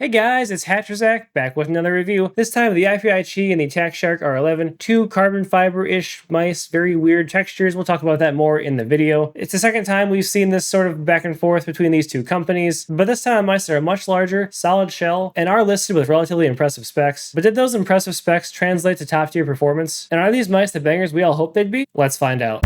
Hey guys, it's Hatcherzak back with another review. This time the IPI Chi and the Attack Shark R11, two carbon fiber-ish mice, very weird textures. We'll talk about that more in the video. It's the second time we've seen this sort of back and forth between these two companies, but this time mice are much larger, solid shell, and are listed with relatively impressive specs. But did those impressive specs translate to top tier performance? And are these mice the bangers we all hoped they'd be? Let's find out.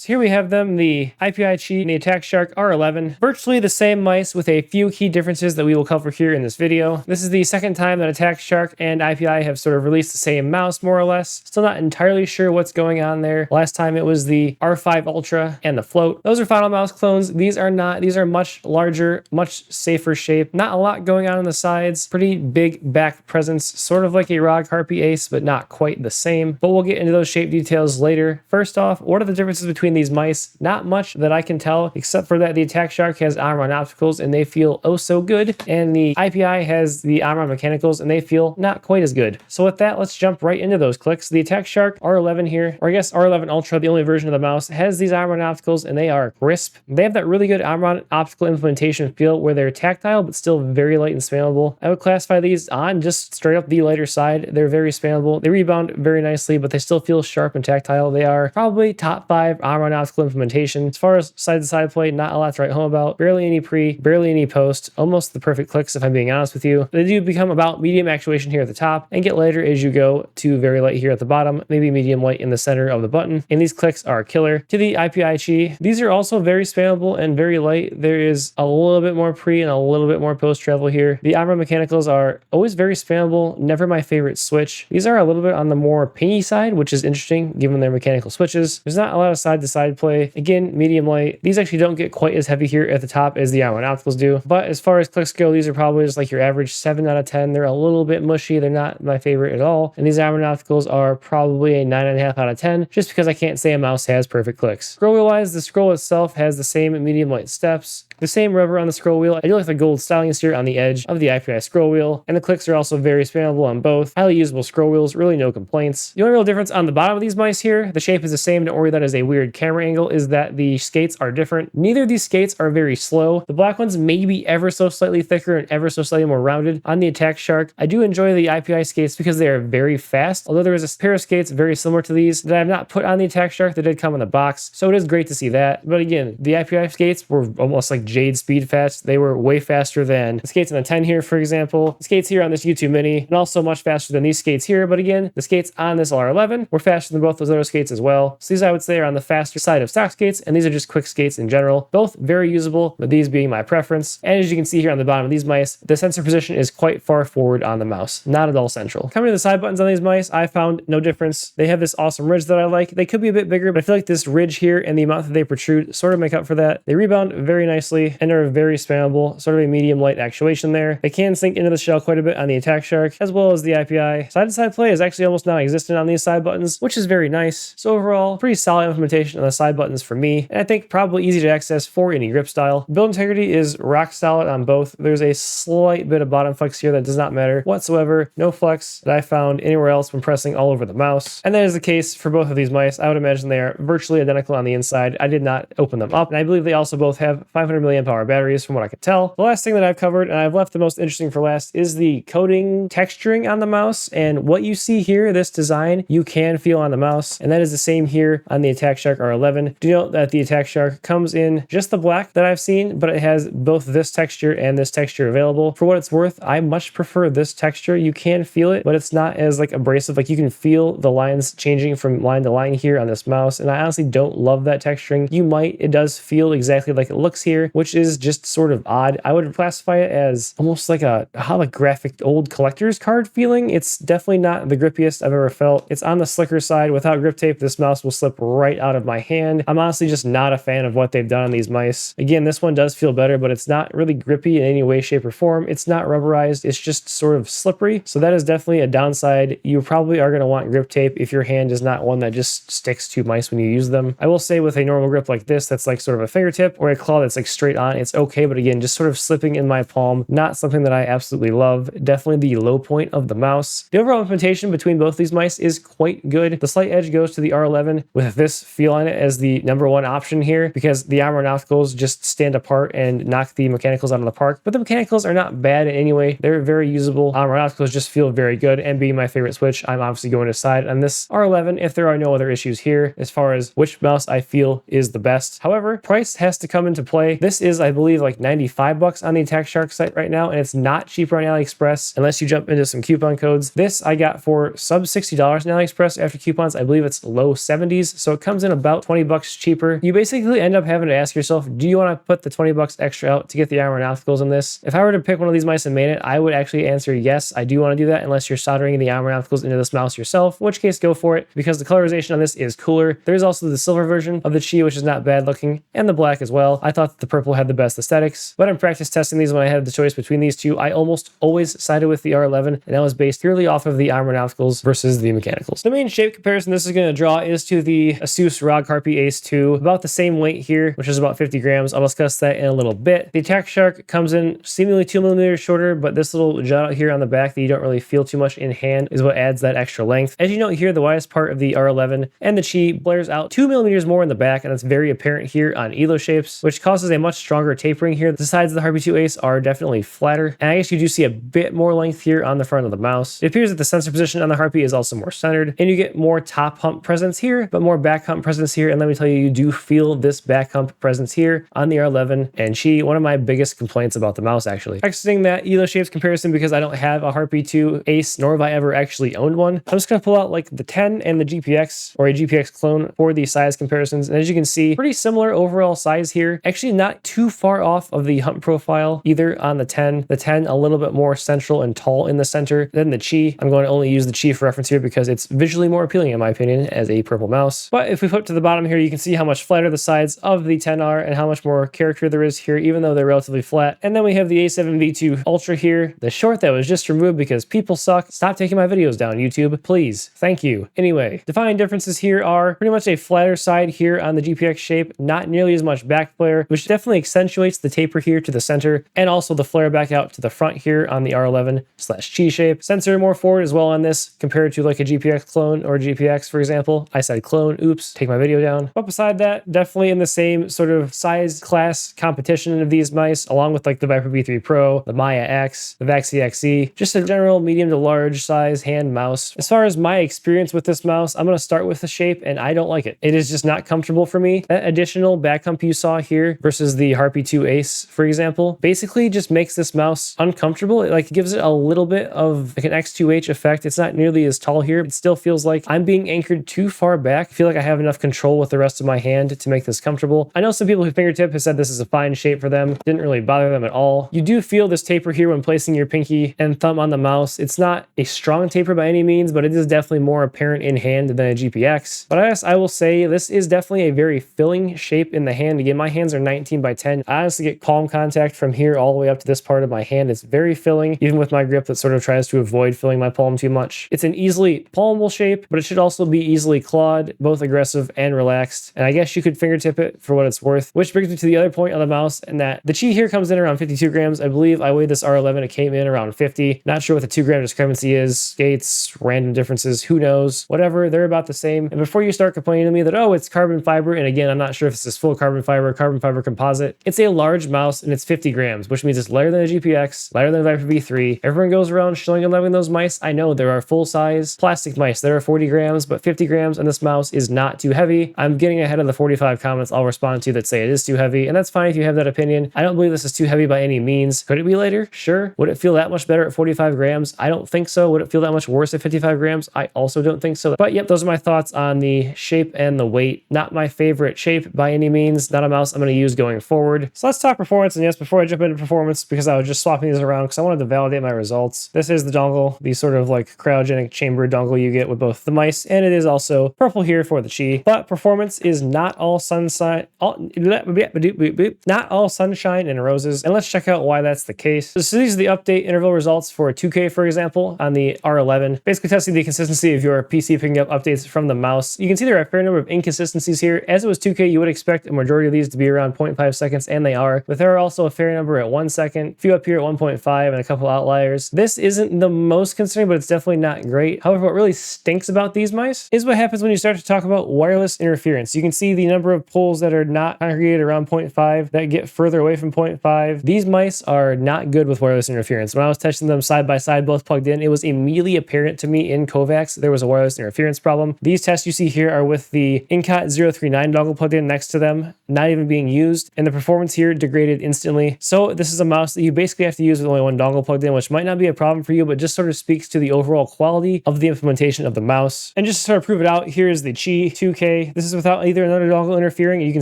Here we have them, the IPI Chi and the Attack Shark R11. Virtually the same mice with a few key differences that we will cover here in this video. This is the second time that Attack Shark and IPI have sort of released the same mouse, more or less. Still not entirely sure what's going on there. Last time it was the R5 Ultra and the Float. Those are Final Mouse clones. These are not. These are much larger, much safer shape. Not a lot going on the sides. Pretty big back presence, sort of like a Rog Harpy Ace, but not quite the same. But we'll get into those shape details later. First off, what are the differences between these mice? Not much that I can tell, except for that the Attack Shark has Omron opticals and they feel oh so good, and the IPI has the Omron mechanicals and they feel not quite as good. So with that, let's jump right into those clicks. The Attack Shark R11 here, or I guess R11 Ultra, the only version of the mouse, has these Omron opticals and they are crisp. They have that really good Omron optical implementation feel where they're tactile but still very light and spammable. I would classify these on just straight up the lighter side. They're very spammable. They rebound very nicely, but they still feel sharp and tactile. They are probably top 5 Omron optical implementation. As far as side-to-side play, not a lot to write home about. Barely any pre, barely any post. Almost the perfect clicks if I'm being honest with you. They do become about medium actuation here at the top and get lighter as you go to very light here at the bottom, maybe medium light in the center of the button. And these clicks are killer. To the IPI Chi, these are also very spammable and very light. There is a little bit more pre and a little bit more post travel here. The Omron mechanicals are always very spammable, never my favorite switch. These are a little bit on the more pingy side, which is interesting given their mechanical switches. There's not a lot of side-to-side play. Again, medium light. These actually don't get quite as heavy here at the top as the Omron opticals do. But as far as clicks go, these are probably just like your average 7 out of 10. They're a little bit mushy. They're not my favorite at all. And these Omron opticals are probably a 9.5 out of 10, just because I can't say a mouse has perfect clicks. Scroll wheel wise, the scroll itself has the same medium light steps. The same rubber on the scroll wheel. I do like the gold styling steer on the edge of the IPI scroll wheel, and the clicks are also very spammable on both. Highly usable scroll wheels, really no complaints. The only real difference on the bottom of these mice here, the shape is the same, don't worry that is a weird camera angle, is that the skates are different. Neither of these skates are very slow. The black ones may be ever so slightly thicker and ever so slightly more rounded. On the Attack Shark, I do enjoy the IPI skates because they are very fast, although there is a pair of skates very similar to these that I have not put on the Attack Shark that did come in the box, so it is great to see that. But again, the IPI skates were almost like Jade speed fast. They were way faster than the skates on the 10 here, for example. The skates here on this U2 Mini, and also much faster than these skates here. But again, the skates on this R11 were faster than both those other skates as well. So these I would say are on the faster side of stock skates, and these are just quick skates in general. Both very usable, but these being my preference. And as you can see here on the bottom of these mice, the sensor position is quite far forward on the mouse, not at all central. Coming to the side buttons on these mice, I found no difference. They have this awesome ridge that I like. They could be a bit bigger, but I feel like this ridge here and the amount that they protrude sort of make up for that. They rebound very nicely and are very spammable, sort of a medium light actuation there. They can sink into the shell quite a bit on the Attack Shark, as well as the IPI. Side-to-side play is actually almost non-existent on these side buttons, which is very nice. So overall, pretty solid implementation on the side buttons for me, and I think probably easy to access for any grip style. Build integrity is rock solid on both. There's a slight bit of bottom flex here that does not matter whatsoever. No flex that I found anywhere else when pressing all over the mouse. And that is the case for both of these mice. I would imagine they are virtually identical on the inside. I did not open them up, and I believe they also both have 500 milliamp hour batteries from what I could tell. The last thing that I've covered, and I've left the most interesting for last, is the coating texturing on the mouse. And what you see here, this design, you can feel on the mouse, and that is the same here on the Attack Shark R11. Do note that the Attack Shark comes in just the black that I've seen, but it has both this texture and this texture available. For what it's worth, I much prefer this texture. You can feel it, but it's not as like abrasive. Like you can feel the lines changing from line to line here on this mouse, and I honestly don't love that texturing. You might. It does feel exactly like it looks here, which is just sort of odd. I would classify it as almost like a holographic old collector's card feeling. It's definitely not the grippiest I've ever felt. It's on the slicker side. Without grip tape, this mouse will slip right out of my hand. I'm honestly just not a fan of what they've done on these mice. Again, this one does feel better, but it's not really grippy in any way, shape, or form. It's not rubberized. It's just sort of slippery. So that is definitely a downside. You probably are going to want grip tape if your hand is not one that just sticks to mice when you use them. I will say with a normal grip like this, that's like sort of a fingertip, or a claw that's like straight straight on, it's okay, but again, just sort of slipping in my palm, not something that I absolutely love. Definitely the low point of the mouse. The overall implementation between both these mice is quite good. The slight edge goes to the R11 with this feel on it as the #1 option here, because the Ameron opticals just stand apart and knock the mechanicals out of the park. But the mechanicals are not bad in any way. They're very usable. Ameron opticals just feel very good, and being my favorite Switch, I'm obviously going to decide on this R11 if there are no other issues here as far as which mouse I feel is the best. However, price has to come into play. This is, I believe, like 95 bucks on the Attack Shark site right now, and it's not cheaper on AliExpress unless you jump into some coupon codes. This I got for sub $60 on AliExpress after coupons. I believe it's low 70s, so it comes in about 20 bucks cheaper. You basically end up having to ask yourself, do you want to put the 20 bucks extra out to get the Ameron opticals in this? If I were to pick one of these mice and main it, I would actually answer yes, I do want to do that, unless you're soldering the Ameron opticals into this mouse yourself, in which case go for it, because the colorization on this is cooler. There's also the silver version of the Chi, which is not bad looking, and the black as well. I thought that the purple had the best aesthetics, but in practice testing these, when I had the choice between these two, I almost always sided with the R11, and that was based purely off of the Ameron opticals versus the mechanicals. The main shape comparison this is going to draw is to the Asus ROG Harpy Ace 2, about the same weight here, which is about 50 grams. I'll discuss that in a little bit. The Attack Shark comes in seemingly 2mm shorter, but this little jut out here on the back that you don't really feel too much in hand is what adds that extra length. As you note here, the widest part of the R11 and the Chi blares out 2mm more in the back, and that's very apparent here on Elo shapes, which causes a much stronger tapering here. The sides of the Harpy 2 Ace are definitely flatter, and I guess you do see a bit more length here on the front of the mouse. It appears that the sensor position on the Harpy is also more centered, and you get more top hump presence here, but more back hump presence here, and let me tell you, you do feel this back hump presence here on the R11 and Chi. One of my biggest complaints about the mouse, actually. Exiting that Elo shapes comparison, because I don't have a Harpy 2 Ace, nor have I ever actually owned one, I'm just going to pull out like the 10 and the GPX, or a GPX clone, for the size comparisons, and as you can see, pretty similar overall size here. Actually not too far off of the hump profile either on the 10. The 10 a little bit more central and tall in the center than the Chi. I'm going to only use the Chi for reference here because it's visually more appealing in my opinion as a purple mouse. But if we flip to the bottom here, you can see how much flatter the sides of the 10 are and how much more character there is here, even though they're relatively flat. And then we have the A7 V2 Ultra here, the short that was just removed because people suck. Stop taking my videos down, YouTube, please. Thank you. Anyway, defining differences here are pretty much a flatter side here on the GPX shape, not nearly as much back flare, which definitely accentuates the taper here to the center, and also the flare back out to the front here on the R11/Chi shape. Sensor more forward as well on this compared to like a GPX clone or GPX, for example. I said clone, oops, take my video down. But beside that, definitely in the same sort of size class competition of these mice, along with like the Viper V3 Pro, the Maya X, the Vaxi XE, just a general medium to large size hand mouse. As far as my experience with this mouse, I'm going to start with the shape, and I don't like it. It is just not comfortable for me. That additional back hump you saw here versus the Harpy 2 Ace, for example, basically just makes this mouse uncomfortable. It like gives it a little bit of like an X2H effect. It's not nearly as tall here. It still feels like I'm being anchored too far back. I feel like I have enough control with the rest of my hand to make this comfortable. I know some people who fingertip have said this is a fine shape for them. Didn't really bother them at all. You do feel this taper here when placing your pinky and thumb on the mouse. It's not a strong taper by any means, but it is definitely more apparent in hand than a GPX. But I guess I will say this is definitely a very filling shape in the hand. Again, my hands are 19/10. I honestly get palm contact from here all the way up to this part of my hand. It's very filling, even with my grip that sort of tries to avoid filling my palm too much. It's an easily palmable shape, but it should also be easily clawed, both aggressive and relaxed. And I guess you could fingertip it for what it's worth, which brings me to the other point on the mouse, and that the Chi here comes in around 52 grams. I believe I weighed this R11, it came in around 50. Not sure what the 2-gram discrepancy is. Skates, random differences, who knows? Whatever, they're about the same. And before you start complaining to me that, oh, it's carbon fiber, and again, I'm not sure if this is full carbon fiber composite, it's a large mouse and it's 50 grams, which means it's lighter than a GPX, lighter than a Viper V3. Everyone goes around shilling and loving those mice. I know there are full-size plastic mice that are 40 grams, but 50 grams on this mouse is not too heavy. I'm getting ahead of the 45 comments I'll respond to that say it is too heavy, and that's fine if you have that opinion. I don't believe this is too heavy by any means. Could it be lighter? Sure. Would it feel that much better at 45 grams? I don't think so. Would it feel that much worse at 55 grams? I also don't think so. But yep, those are my thoughts on the shape and the weight. Not my favorite shape by any means. Not a mouse I'm going to use going forward. So let's talk performance. And yes, before I jump into performance, because I was just swapping these around because I wanted to validate my results. This is the dongle, the sort of like cryogenic chamber dongle you get with both the mice, and it is also purple here for the Chi. But performance is not all sunshine, not all sunshine and roses. And let's check out why that's the case. So these are the update interval results for 2K, for example, on the R11. Basically testing the consistency of your PC picking up updates from the mouse. You can see there are a fair number of inconsistencies here. As it was 2K, you would expect a majority of these to be around 0.5 seconds, and they are, but there are also a fair number at 1 second, a few up here at 1.5, and a couple outliers. This isn't the most concerning, but it's definitely not great. However, what really stinks about these mice is what happens when you start to talk about wireless interference. You can see the number of poles that are not congregated around 0.5 that get further away from 0.5. These mice are not good with wireless interference. When I was testing them side by side, both plugged in, it was immediately apparent to me in Kovacs there was a wireless interference problem. These tests you see here are with the Incot 039 dongle plugged in next to them, not even being used, and the performance here degraded instantly. So this is a mouse that you basically have to use with only one dongle plugged in, which might not be a problem for you, but just sort of speaks to the overall quality of the implementation of the mouse. And just to sort of prove it out, here is the Qi 2K. This is without either another dongle interfering. You can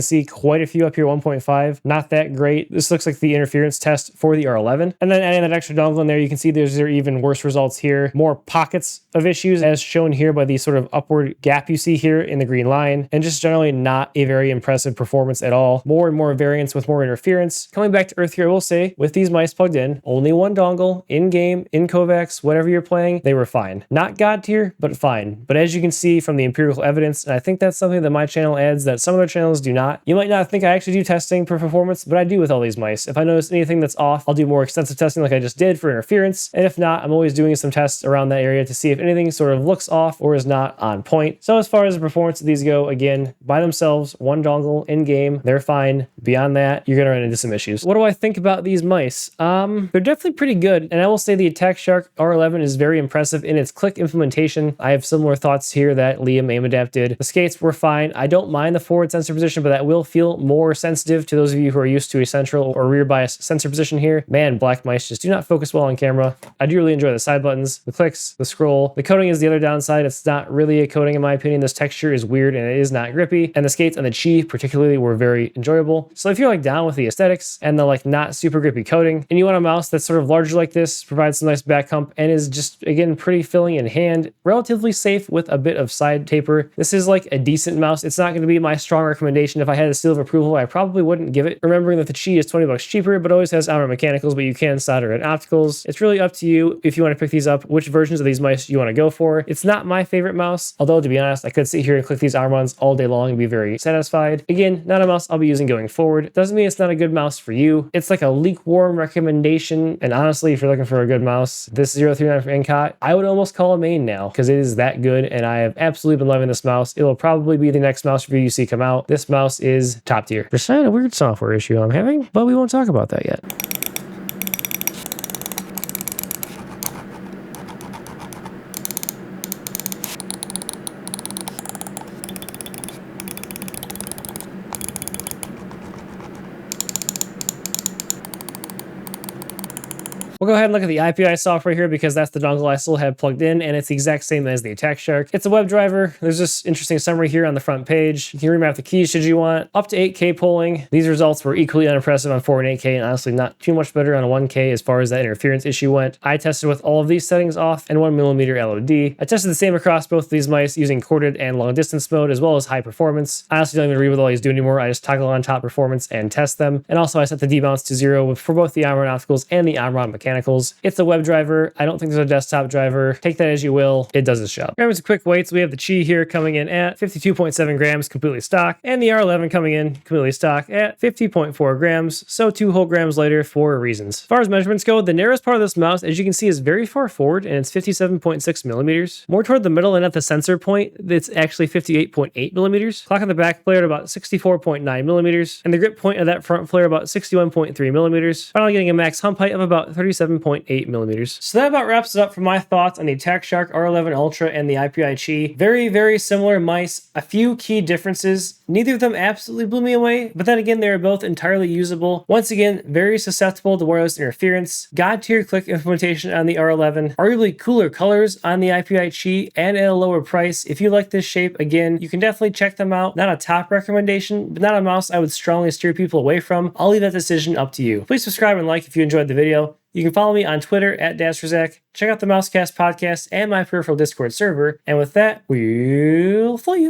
see quite a few up here, 1.5. Not that great. This looks like the interference test for the R11. And then adding that extra dongle in there, you can see there's even worse results here. More pockets of issues as shown here by the sort of upward gap you see here in the green line, and just generally not a very impressive performance at all. More and more variance with more interference. Coming back to earth here, I will say, with these mice plugged in, only one dongle, in-game, in Kovacs, whatever you're playing, they were fine. Not God tier, but fine. But as you can see from the empirical evidence, and I think that's something that my channel adds that some other channels do not. You might not think I actually do testing for performance, but I do with all these mice. If I notice anything that's off, I'll do more extensive testing like I just did for interference. And if not, I'm always doing some tests around that area to see if anything sort of looks off or is not on point. So as far as the performance of these go, again, by themselves, one dongle in game, they're fine. Beyond that, you're gonna run into some issues. What do I think about these mice? They're definitely pretty good, and I will say the Attack Shark R11 is very impressive in its click implementation. I have similar thoughts here that Liam AimAdapt did. The skates were fine. I don't mind the forward sensor position, but that will feel more sensitive to those of you who are used to a central or rear bias sensor position here. Man, black mice just do not focus well on camera. I do really enjoy the side buttons, the clicks, the scroll. The coating is the other downside. It's not really a coating in my opinion. This texture is weird and it is not grippy. And the skates and the Qi particularly were very enjoyable. So if you're like down with the aesthetics and the like not super grippy coating, and you want a mouse that's sort of larger like this, provides some nice back hump, and is just again pretty filling in hand, relatively safe with a bit of side taper, this is like a decent mouse. It's not going to be my strong recommendation. If I had a seal of approval, I probably wouldn't give it. Remembering that the Qi is 20 bucks cheaper, but always has Omron mechanicals, but you can solder in opticals. It's really up to you if you want to pick these up, which versions of these mice you want to go for. It's not my favorite mouse, although to be honest, I could sit here and click these Omrons all day long and be very satisfied. Again, not a mouse I'll be using going forward. Doesn't mean it's not a good mouse for you. It's like a lukewarm recommendation, and honestly, if you're looking for a good mouse, this 039 from Incot, I would almost call a main now because it is that good, and I have absolutely been loving this mouse. It will probably be the next mouse review you see come out. This mouse is top tier. Just a weird software issue I'm having, but we won't talk about that yet. We'll go ahead and look at the IPI software here because that's the dongle I still have plugged in, and it's the exact same as the Attack Shark. It's a WebDriver. There's this interesting summary here on the front page. You can remap the keys should you want. Up to 8K polling. These results were equally unimpressive on 4 and 8K, and honestly not too much better on a 1K as far as that interference issue went. I tested with all of these settings off and 1mm LOD. I tested the same across both of these mice using corded and long distance mode as well as high performance. I honestly don't even read what all these do anymore. I just toggle on top performance and test them. And also I set the debounce to 0 for both the Omron opticals and the Omron mechanicals. It's a web driver. I don't think there's a desktop driver. Take that as you will. It does its job. Grams of quick weights. We have the Qi here coming in at 52.7 grams completely stock, and the R11 coming in completely stock at 50.4 grams. So 2 whole grams lighter for reasons. As far as measurements go, the narrowest part of this mouse, as you can see, is very far forward, and it's 57.6 millimeters. More toward the middle and at the sensor point, it's actually 58.8 millimeters. Clock on the back flare at about 64.9 millimeters, and the grip point of that front flare about 61.3 millimeters. Finally getting a max hump height of about 37.8 millimeters. So that about wraps it up for my thoughts on the Attack Shark R11 Ultra and the IPI Qi. Very, very similar mice. A few key differences. Neither of them absolutely blew me away, but then again, they are both entirely usable. Once again, very susceptible to wireless interference. God tier click implementation on the R11. Arguably cooler colors on the IPI Qi and at a lower price. If you like this shape, again, you can definitely check them out. Not a top recommendation, but not a mouse I would strongly steer people away from. I'll leave that decision up to you. Please subscribe and like if you enjoyed the video. You can follow me on Twitter at DasherZach. Check out the Mousecast podcast and my peripheral Discord server. And with that, we'll fly you.